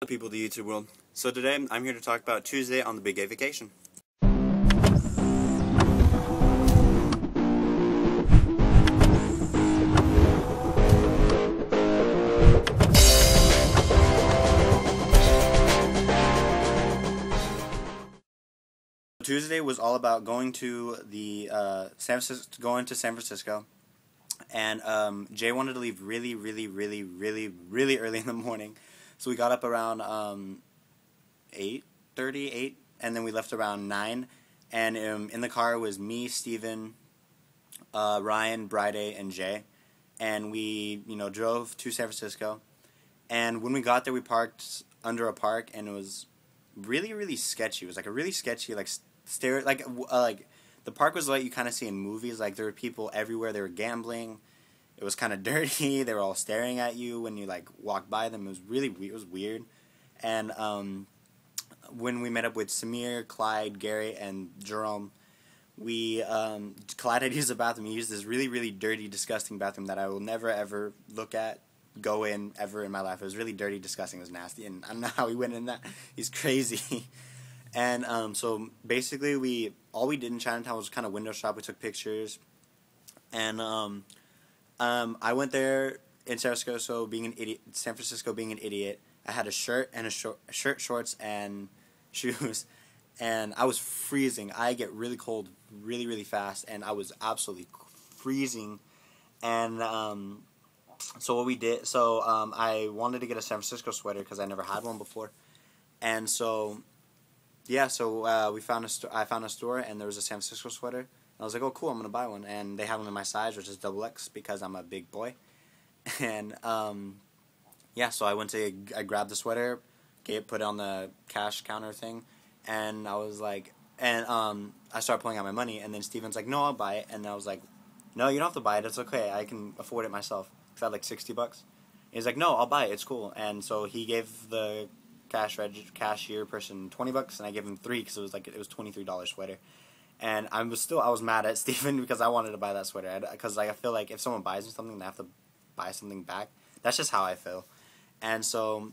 The people of the YouTube world. So today I'm here to talk about Tuesday on the Big A vacation. Tuesday was all about going to the San Francisco, and Jay wanted to leave really early in the morning, so we got up around 8:30, and then we left around 9. And in the car was me, Steven, Ryan, Bryday, and Jay, and we drove to San Francisco. And when we got there, we parked under a park, and it was really sketchy. It was like a really sketchy like the park was like you kind of see in movies. Like there were people everywhere. They were gambling. It was kind of dirty. They were all staring at you when you like walked by them. It was it was weird. And when we met up with Samir, Clyde, Gary, and Jerome, Clyde had used the bathroom. He used this really dirty, disgusting bathroom that I will never ever go in ever in my life. It was really dirty, disgusting. It was nasty, and I don't know how he went in that. He's crazy. And so basically, all we did in Chinatown was kind of window shop. We took pictures, and I went there in San Francisco being an idiot. I had a shirt and shirt, shorts, and shoes, and I was freezing. I get really cold really fast, and I was absolutely freezing. And so what we did, I wanted to get a San Francisco sweater because I never had one before, and so. Yeah, so I found a store, and there was a San Francisco sweater. And I was like, oh, cool, I'm going to buy one. And they have them in my size, which is XX, because I'm a big boy. And, yeah, so I grabbed the sweater, put it on the cash counter thing, and I was like, I started pulling out my money, and then Steven's like, no, I'll buy it. And I was like, no, you don't have to buy it, it's okay, I can afford it myself. Because I had like $60. He's like, no, I'll buy it, it's cool. And so he gave the cashier person $20, and I gave him $3 because it was $23 sweater. And I was mad at Steven because I wanted to buy that sweater, because I feel like if someone buys me something, they have to buy something back. That's just how I feel. And so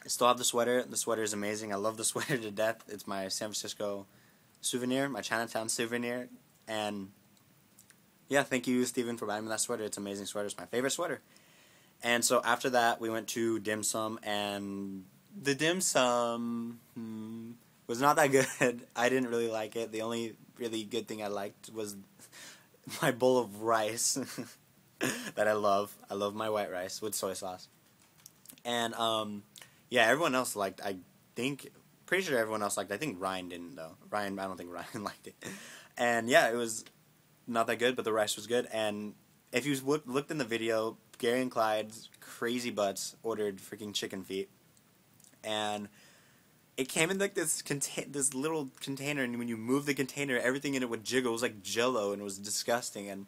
I still have the sweater. The sweater is amazing. I love the sweater to death. It's my San Francisco souvenir, my Chinatown souvenir. And yeah, thank you, Steven, for buying me that sweater. It's an amazing sweater. It's my favorite sweater. And so after that, we went to dim sum, and the dim sum was not that good. I didn't really like it. The only really good thing I liked was my bowl of rice that I love. I love my white rice with soy sauce. And yeah, everyone else liked. Pretty sure everyone else liked. I think Ryan didn't though. I don't think Ryan liked it. And yeah, it was not that good, but the rice was good. And if you looked in the video, Gary and Clyde's crazy butts ordered freaking chicken feet. And it came in like this little container, and when you move the container, everything in it would jiggle. It was like Jello, and it was disgusting. And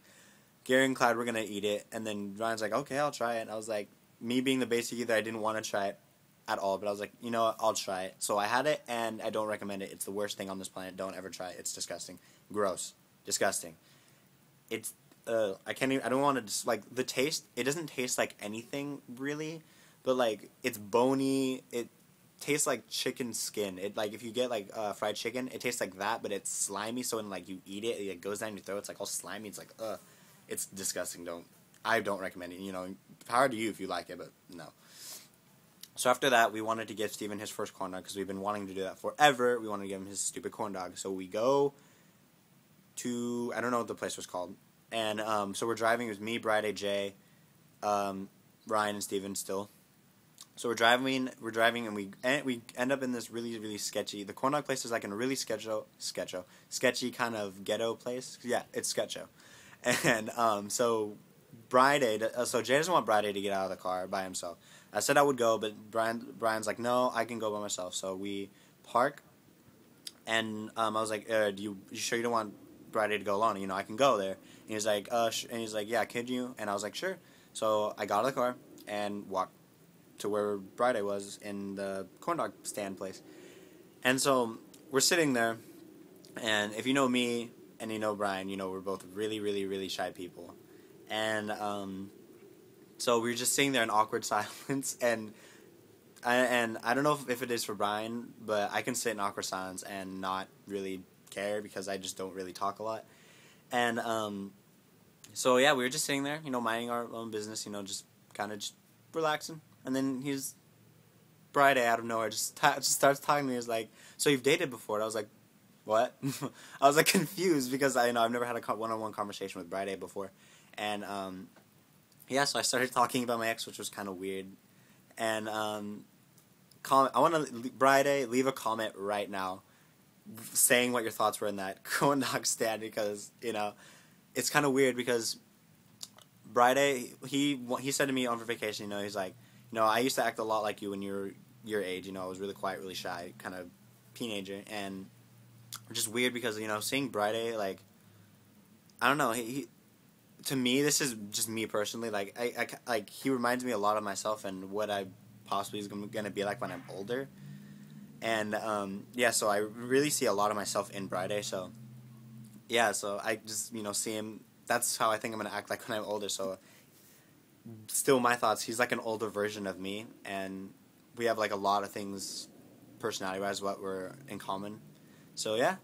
Gary and Clyde were gonna eat it, and then Ryan's like, "Okay, I'll try it." And I was like, me being the basic either, I didn't want to try it at all, but I was like, you know what, I'll try it. So I had it, and I don't recommend it. It's the worst thing on this planet. Don't ever try it. It's disgusting, gross, disgusting. It's I can't even. I don't want to like the taste. It doesn't taste like anything really, but like it's bony. It tastes like chicken skin. It like if you get like fried chicken, it tastes like that, but it's slimy. So when like you eat it, it goes down your throat. It's like all slimy. It's like it's disgusting. I don't recommend it. Power to you if you like it, but no. So after that, we wanted to give Steven his first corn dog because we've been wanting to do that forever. We wanted to give him his stupid corn dog. So we go to I don't know what the place was called, and so we're driving. It was me, Bryday, Jay, Ryan, and Steven still. So we're driving, and we end up in this really sketchy. The corn dog place is like in a really sketchy kind of ghetto place. Yeah, it's sketcho. And so Jay doesn't want Bryday to get out of the car by himself. I said I would go, but Brian's like, no, I can go by myself. So we park, and I was like, you sure you don't want Bryday to go alone? I can go there. And he's like, yeah, could you? And I was like, sure. So I got out of the car and walked to where Bryday was in the corn dog stand place. And so we're sitting there, and if you know me and you know Brian, we're both really shy people. And so we were just sitting there in awkward silence, and and I don't know if it is for Brian, but I can sit in awkward silence and not really care because I just don't really talk a lot. And so yeah, we were just sitting there, minding our own business, just kind of just relaxing. And then Friday out of nowhere just starts talking to me. He's like, "So you've dated before?" And I was like, "What?" I was like confused because I've never had a one-on-one conversation with Friday before, and yeah, so I started talking about my ex, which was kind of weird. And I want to Friday, leave a comment right now, saying what your thoughts were in that corn dog stand because it's kind of weird because Friday he said to me on vacation, he's like, I used to act a lot like you when you were your age, I was really quiet, really shy, kind of teenager, and just weird because seeing Friday, like, I don't know, he to me, this is just me personally. Like, like he reminds me a lot of myself and what I possibly is gonna be like when I'm older. And yeah, so I really see a lot of myself in Friday. So yeah, so I just see him. That's how I think I'm gonna act like when I'm older. So still, my thoughts. He's like an older version of me, and we have like a lot of things, personality-wise, what we're in common. So yeah.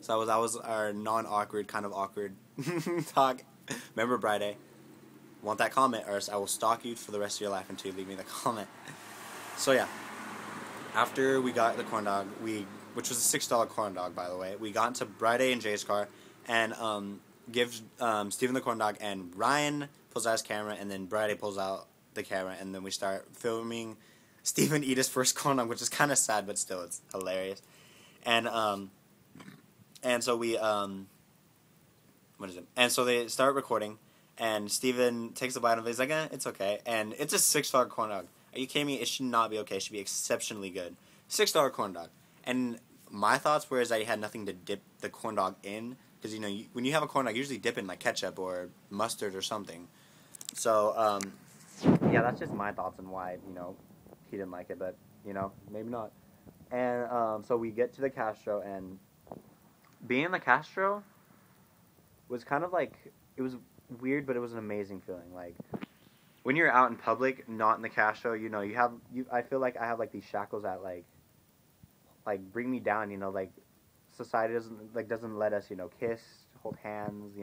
So that was our non-awkward, kind of awkward talk. Remember, Friday, want that comment, or else I will stalk you for the rest of your life until you leave me the comment. So yeah, after we got the corn dog, which was a $6 corn dog, by the way, we got into Friday and Jay's car, and give Steven the corn dog, and Ryan pulls out his camera, and then Friday pulls out the camera, and then we start filming Steven eat his first corn dog, which is kind of sad, but still, it's hilarious. And so we, what is it? And so they start recording, and Steven takes a bite of it. He's like, it's okay. And it's a $6 corn dog. Are you kidding me? It should not be okay. It should be exceptionally good. $6 corn dog. And my thoughts were is that he had nothing to dip the corn dog in. Because, when you have a corn dog, you usually dip in, like, ketchup or mustard or something. So, yeah, that's just my thoughts on why, he didn't like it. But, maybe not. And so we get to the Castro, and being in the Castro was kind of like, it was weird, but it was an amazing feeling. Like, when you're out in public, not in the Castro, I feel like I have, like, these shackles that, like bring me down, like, society doesn't let us, kiss, hold hands,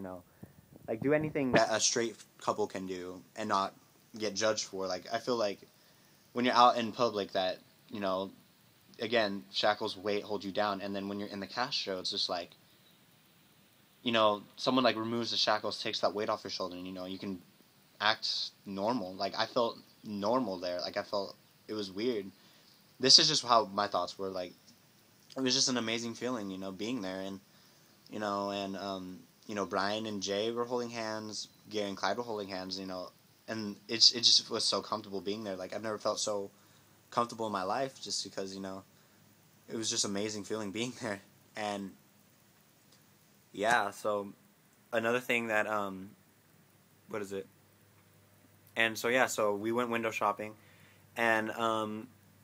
like, do anything that a straight couple can do and not get judged for. Like, I feel like when you're out in public that, again, shackles hold you down, and then when you're in the Castro, it's just like, someone like removes the shackles, takes that weight off your shoulder, and you can act normal. Like, I felt normal there. Like, I felt it was weird. This is just how my thoughts were. Like, it was just an amazing feeling, being there, and Brian and Jay were holding hands, Gary and Clyde were holding hands, and it just was so comfortable being there. Like, I've never felt so comfortable in my life, just because it was just amazing feeling being there. And yeah, so another thing that what is it? And so yeah, so we went window shopping, and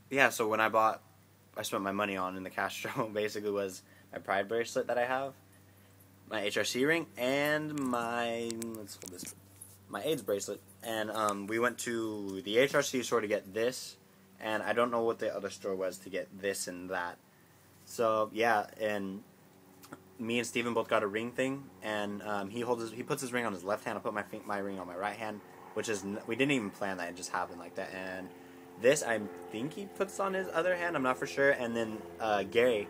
yeah, so when I spent my money on in the Castro basically was my Pride bracelet that I have, my HRC ring, and my AIDS bracelet. And we went to the HRC store to get this, and I don't know what the other store was to get this and that. So yeah, and me and Steven both got a ring thing, and he puts his ring on his left hand. I put my ring on my right hand, which is, we didn't even plan that; it just happened like that. And this, I think he puts on his other hand. I'm not for sure. And then Gary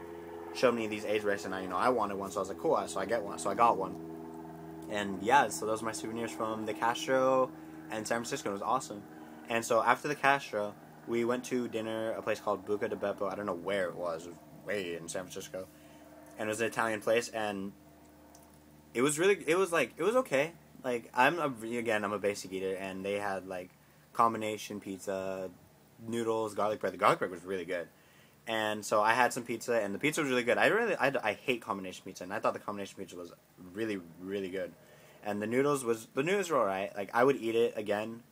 showed me these AIDS bracelets, and I wanted one, so I was like, cool. So I get one. So I got one. And yeah, so those are my souvenirs from the Castro and San Francisco. It was awesome. And so after the Castro, we went to dinner, a place called Buca di Beppo. I don't know where it was way in San Francisco. And it was an Italian place, and it was okay. Like, I'm a basic eater, and they had, like, combination pizza, noodles, garlic bread. The garlic bread was really good. And so I had some pizza, and the pizza was really good. I hate combination pizza, and I thought the combination pizza was really, really good. And the noodles were alright. Like, I would eat it again.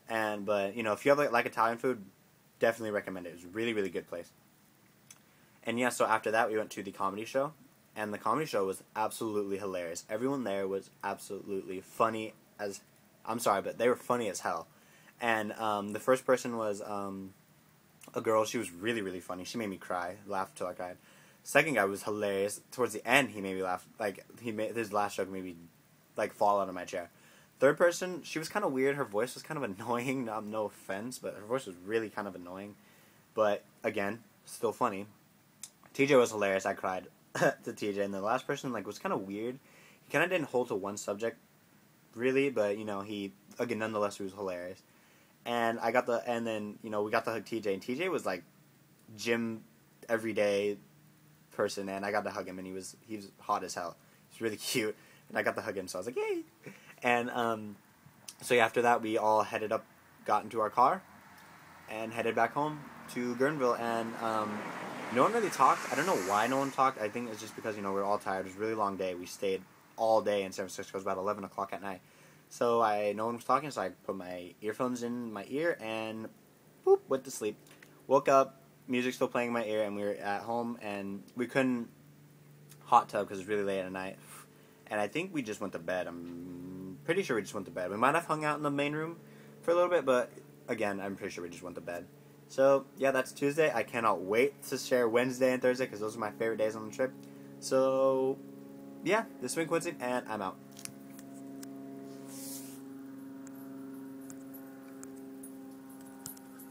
But if you have like Italian food, definitely recommend it. It was a really, really good place. And yeah, so after that we went to the comedy show, and the comedy show was absolutely hilarious. Everyone there was absolutely funny as, I'm sorry, but they were funny as hell. And the first person was a girl. She was really, really funny. She made me cry, laugh till I cried. Second guy was hilarious. Towards the end, he made me laugh. Like, his last joke made me, like, fall out of my chair. Third person, she was kind of weird. Her voice was kind of annoying. No offense, but her voice was really kind of annoying. But, again, still funny. TJ was hilarious. I cried to TJ. And the last person, like, was kind of weird. He kind of didn't hold to one subject, really. But, you know, again, nonetheless, he was hilarious. And then, you know, we got to hug TJ. And TJ was, like, gym everyday person. And I got to hug him. And he was hot as hell. He was really cute. And I got to hug him. So I was like, yay. And so yeah, after that, we all got into our car, and headed back home to Guerneville. And no one really talked. I don't know why no one talked. I think it's just because, you know, we were all tired. It was a really long day. We stayed all day in San Francisco. It was about 11 o'clock at night. So no one was talking, so I put my earphones in my ear and boop, went to sleep. Woke up, music still playing in my ear, and we were at home, and we couldn't hot tub because it was really late at night. And I think we just went to bed. I'm pretty sure we just went to bed. We might have hung out in the main room for a little bit, but again, I'm pretty sure we just went to bed. So, yeah, that's Tuesday. I cannot wait to share Wednesday and Thursday because those are my favorite days on the trip. So, yeah, this has been Quincy, and I'm out.